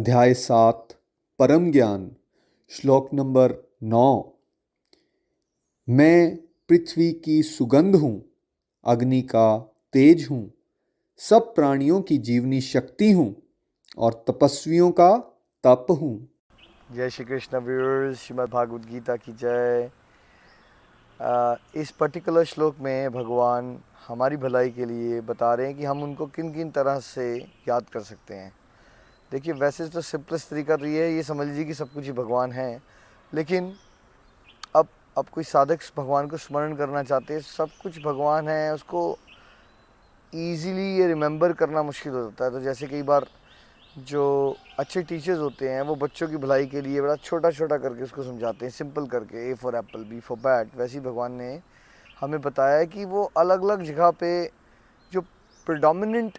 अध्याय 7 परम ज्ञान श्लोक नंबर 9। मैं पृथ्वी की सुगंध हूँ, अग्नि का तेज हूँ, सब प्राणियों की जीवनी शक्ति हूँ और तपस्वियों का तप हूँ। जय श्री कृष्ण व्यूअर्स, श्रीमद् भागवत गीता की जय। इस पर्टिकुलर श्लोक में भगवान हमारी भलाई के लिए बता रहे हैं कि हम उनको किन किन तरह से याद कर सकते हैं। देखिए, वैसे तो सिंपलेस्ट तरीका तो ये समझ लीजिए कि सब कुछ ही भगवान है, लेकिन अब कोई साधक भगवान को स्मरण करना चाहते हैं, सब कुछ भगवान है, उसको ईज़िली ये रिमेंबर करना मुश्किल हो जाता है। तो जैसे कई बार जो अच्छे टीचर्स होते हैं वो बच्चों की भलाई के लिए बड़ा छोटा छोटा करके उसको समझाते हैं, सिंपल करके, A for apple, B for bat. वैसे ही भगवान ने हमें बताया है कि वो अलग अलग जगह पे जो प्रिडोमिनेंट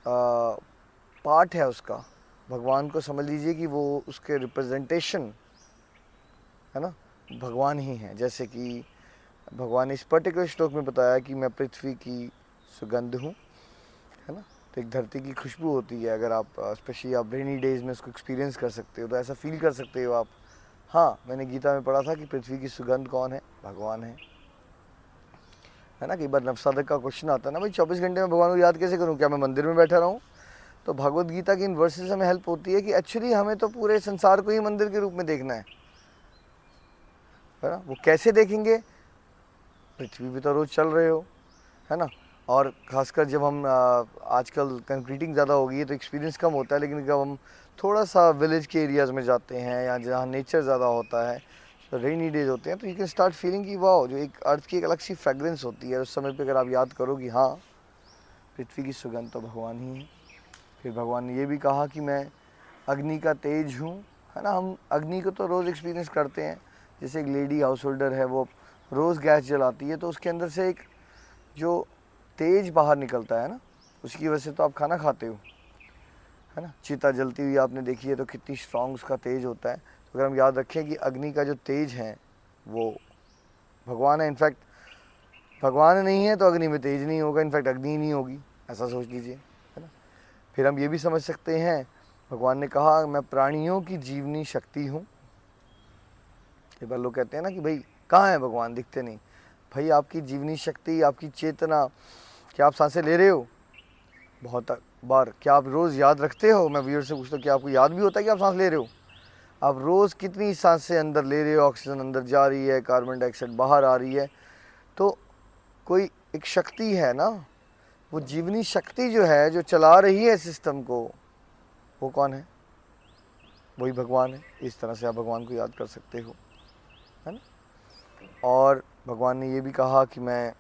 पार्ट है उसका, भगवान को समझ लीजिए कि वो उसके रिप्रेजेंटेशन है ना, भगवान ही हैं। जैसे कि भगवान ने इस पर्टिकुलर श्लोक में बताया कि मैं पृथ्वी की सुगंध हूँ, है ना। तो एक धरती की खुशबू होती है, अगर आप स्पेशली आप रेनी डेज़ में उसको एक्सपीरियंस कर सकते हो तो ऐसा फील कर सकते हो आप। हाँ, मैंने गीता में पढ़ा था कि पृथ्वी की सुगंध कौन है? भगवान है ना। कई बार नवसाधक का क्वेश्चन आता है ना, भाई 24 घंटे में भगवान को याद कैसे करूँ, क्या मैं मंदिर में बैठा रहूँ? तो भगवत गीता की इन वर्सेस हमें हेल्प होती है कि एक्चुअली हमें तो पूरे संसार को ही मंदिर के रूप में देखना है ना। वो कैसे देखेंगे? पृथ्वी भी तो रोज़ चल रहे हो, है ना। और ख़ासकर जब हम आजकल कंक्रीटिंग ज़्यादा हो गई है तो एक्सपीरियंस कम होता है, लेकिन जब हम थोड़ा सा विलेज के एरियाज़ में जाते हैं या जहाँ नेचर ज़्यादा होता है, तो रेनी डेज होते हैं, तो यू कैन स्टार्ट फीलिंग कि वाह, जो एक अर्थ की एक अलग सी फ्रेगरेंस होती है उस समय पे, अगर आप याद करो कि हाँ, पृथ्वी की सुगंध तो भगवान ही है। फिर भगवान ने ये भी कहा कि मैं अग्नि का तेज हूँ, है ना। हम अग्नि को तो रोज़ एक्सपीरियंस करते हैं। जैसे एक लेडी हाउस होल्डर है, वो रोज़ गैस जलाती है तो उसके अंदर से एक जो तेज बाहर निकलता है ना, उसकी वजह से तो आप खाना खाते हो, है ना। चिता जलती हुई आपने देखी है तो कितनी स्ट्रॉन्ग उसका तेज होता है। तो अगर हम याद रखें कि अग्नि का जो तेज है वो भगवान है। इनफैक्ट भगवान नहीं है तो अग्नि में तेज नहीं होगा, इनफैक्ट अग्नि ही नहीं होगी, ऐसा सोच लीजिए, है ना। फिर हम ये भी समझ सकते हैं, भगवान ने कहा मैं प्राणियों की जीवनी शक्ति हूँ। कई बार लोग कहते हैं ना कि भाई कहाँ है भगवान, दिखते नहीं। भाई आपकी जीवनी शक्ति, आपकी चेतना, क्या आप सांसें ले रहे हो? बहुत बार क्या आप रोज़ याद रखते हो? मैं व्यूअर से पूछता हूँ, क्या आपको याद भी होता है कि आप सांस ले रहे हो? आप रोज़ कितनी सांसें अंदर ले रहे हो, ऑक्सीजन अंदर जा रही है, कार्बन डाइऑक्साइड बाहर आ रही है। तो कोई एक शक्ति है ना, वो जीवनी शक्ति जो है, जो चला रही है सिस्टम को, वो कौन है? वही भगवान है। इस तरह से आप भगवान को याद कर सकते हो, है ना। और भगवान ने ये भी कहा कि मैं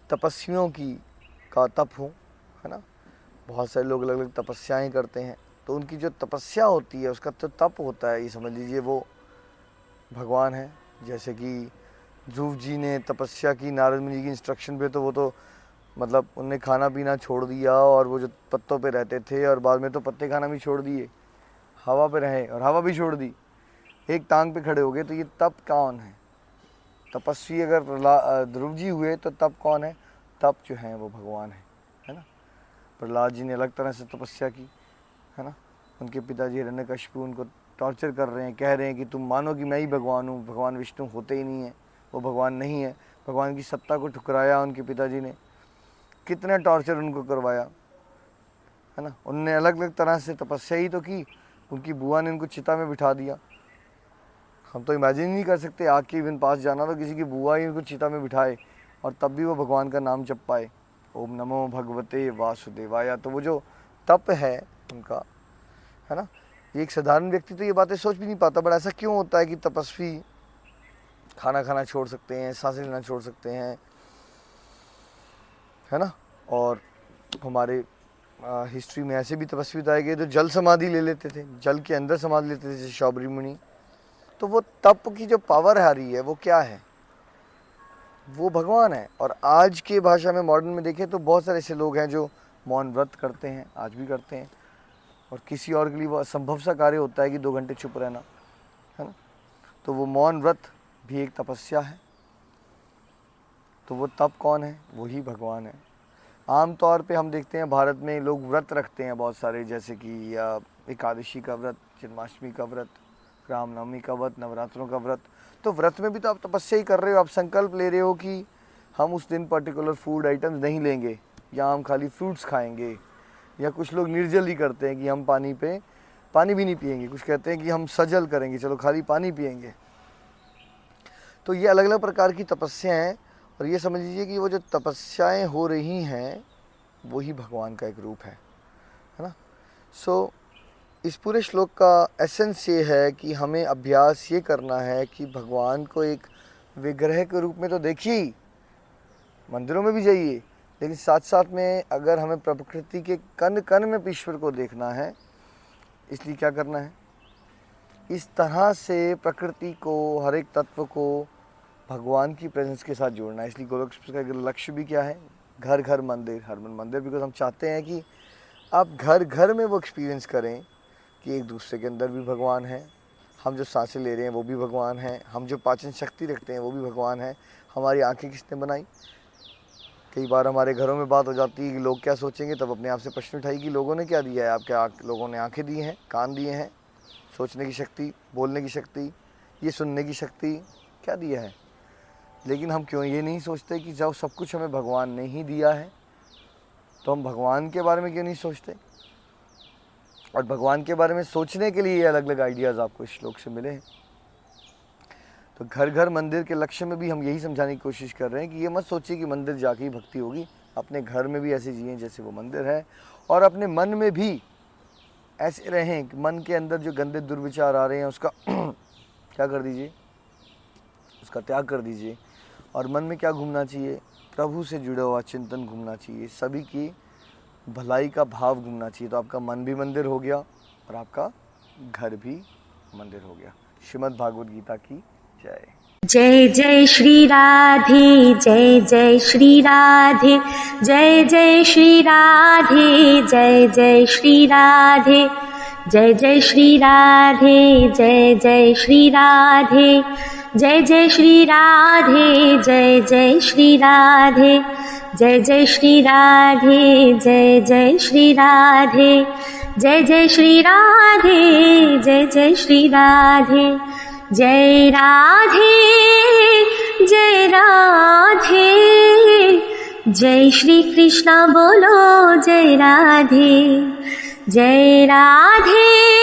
तपस्वियों की का तप हूँ, है ना। बहुत सारे लोग अलग अलग तपस्याएं करते हैं, तो उनकी जो तपस्या होती है उसका तो तप होता है, ये समझ लीजिए वो भगवान है। जैसे कि ध्रुव जी ने तपस्या की नारद मुनि की इंस्ट्रक्शन पे, तो वो तो मतलब उनने खाना पीना छोड़ दिया और वो जो पत्तों पे रहते थे, और बाद में तो पत्ते खाना भी छोड़ दिए, हवा पे रहे और हवा भी छोड़ दी, एक टांग पे खड़े हो गए। तो ये तप कौन है? तपस्वी अगर ध्रुव जी हुए तो तप कौन है? तप जो है वो भगवान है ना। प्रहलाद जी ने अलग तरह से तपस्या की, है ना। उनके पिताजी हिरण्यकशिपु उनको टॉर्चर कर रहे हैं, कह रहे हैं कि तुम मानो कि मैं ही भगवान हूँ, भगवान विष्णु होते ही नहीं है, वो भगवान नहीं है। भगवान की सत्ता को ठुकराया उनके पिताजी ने, कितना टॉर्चर उनको करवाया, है ना। उनने अलग अलग तरह से तपस्या ही तो की। उनकी बुआ ने उनको चिता में बिठा दिया। हम तो इमेजिन नहीं कर सकते, आग के इवन पास जाना, तो किसी की बुआ ही उनको चिता में बिठाए और तब भी वो भगवान का नाम जप पाए, ओम नमो भगवते वासुदेवाय। तो वो जो तप है उनका, है ना, ये एक साधारण व्यक्ति तो ये बातें सोच भी नहीं पाता। बट ऐसा क्यों होता है कि तपस्वी खाना खाना छोड़ सकते हैं, सांसें लेना छोड़ सकते हैं, है ना। और हमारे हिस्ट्री में ऐसे भी तपस्वी बताए गए जो जल समाधि ले लेते थे, जल के अंदर समाधि लेते थे, जैसे शौबरी मुनि। तो वो तप की जो पावर आ रही है वो क्या है? वो भगवान है। और आज के भाषा में, मॉडर्न में देखें तो बहुत सारे ऐसे लोग हैं जो मौन व्रत करते हैं, आज भी करते हैं, और किसी और के लिए वो असंभव सा कार्य होता है कि 2 घंटे चुप रहना, है ना। तो वो मौन व्रत भी एक तपस्या है। तो वो तप कौन है? वही भगवान है। आम तौर पे हम देखते हैं भारत में लोग व्रत रखते हैं बहुत सारे, जैसे कि एकादशी का व्रत, जन्माष्टमी का व्रत, रामनवमी का व्रत, नवरात्रों का व्रत। तो व्रत में भी तो आप तपस्या ही कर रहे हो, आप संकल्प ले रहे हो कि हम उस दिन पर्टिकुलर फूड आइटम्स नहीं लेंगे, या हम खाली फ्रूट्स खाएंगे, या कुछ लोग निर्जल ही करते हैं कि हम पानी भी नहीं पिएंगे, कुछ कहते हैं कि हम सजल करेंगे, चलो खाली पानी पिएंगे। तो ये अलग अलग प्रकार की तपस्या हैं, और ये समझ लीजिए कि वो जो तपस्याएं हो रही हैं वही भगवान का एक रूप है ना। सो इस पूरे श्लोक का एसेंस ये है कि हमें अभ्यास ये करना है कि भगवान को एक विग्रह के रूप में तो देखिए ही, मंदिरों में भी जाइए, लेकिन साथ साथ में अगर हमें प्रकृति के कण कण में ईश्वर को देखना है, इसलिए क्या करना है, इस तरह से प्रकृति को, हर एक तत्व को भगवान की प्रेजेंस के साथ जोड़ना है। इसलिए गोलोक एक्सप्रेस का लक्ष्य भी क्या है, घर घर मंदिर, हर मन मंदिर, बिकॉज हम चाहते हैं कि आप घर घर में वो एक्सपीरियंस करें कि एक दूसरे के अंदर भी भगवान है, हम जो सांसें ले रहे हैं वो भी भगवान है, हम जो पाचन शक्ति रखते हैं वो भी भगवान है, हमारी आंखें किसने बनाई। कई बार हमारे घरों में बात हो जाती है कि लोग क्या सोचेंगे, तब अपने आप से प्रश्न उठाई कि लोगों ने क्या दिया है, आपके लोगों ने आंखें दी हैं, कान दिए हैं, सोचने की शक्ति, बोलने की शक्ति, ये सुनने की शक्ति, क्या दिया है। लेकिन हम क्यों ये नहीं सोचते कि जब सब कुछ हमें भगवान ने ही दिया है तो हम भगवान के बारे में क्यों नहीं सोचते। और भगवान के बारे में सोचने के लिए ये अलग अलग आइडियाज़ आपको इस श्लोक से मिले हैं। तो घर घर मंदिर के लक्ष्य में भी हम यही समझाने की कोशिश कर रहे हैं कि ये मत सोचिए कि मंदिर जाके ही भक्ति होगी, अपने घर में भी ऐसे जिए जैसे वो मंदिर है, और अपने मन में भी ऐसे रहें कि मन के अंदर जो गंदे दुर्विचार आ रहे हैं उसका क्या कर दीजिए, उसका त्याग कर दीजिए, और मन में क्या घूमना चाहिए, प्रभु से जुड़ा हुआ चिंतन घूमना चाहिए, सभी की भलाई का भाव घूमना चाहिए। तो आपका मन भी मंदिर हो गया और आपका घर भी मंदिर हो गया। श्रीमद् भागवत गीता की जय। जय जय श्री राधे, जय जय श्री राधे, जय जय श्री राधे, जय जय श्री राधे, जय जय श्री राधे, जय जय श्री राधे, जय जय श्री राधे, जय जय श्री राधे, जय जय श्री राधे, जय जय श्री राधे, जय जय श्री राधे, जय जय श्री राधे, जय राधे, जय राधे, जय श्री कृष्णा बोलो जय राधे, जय राधे।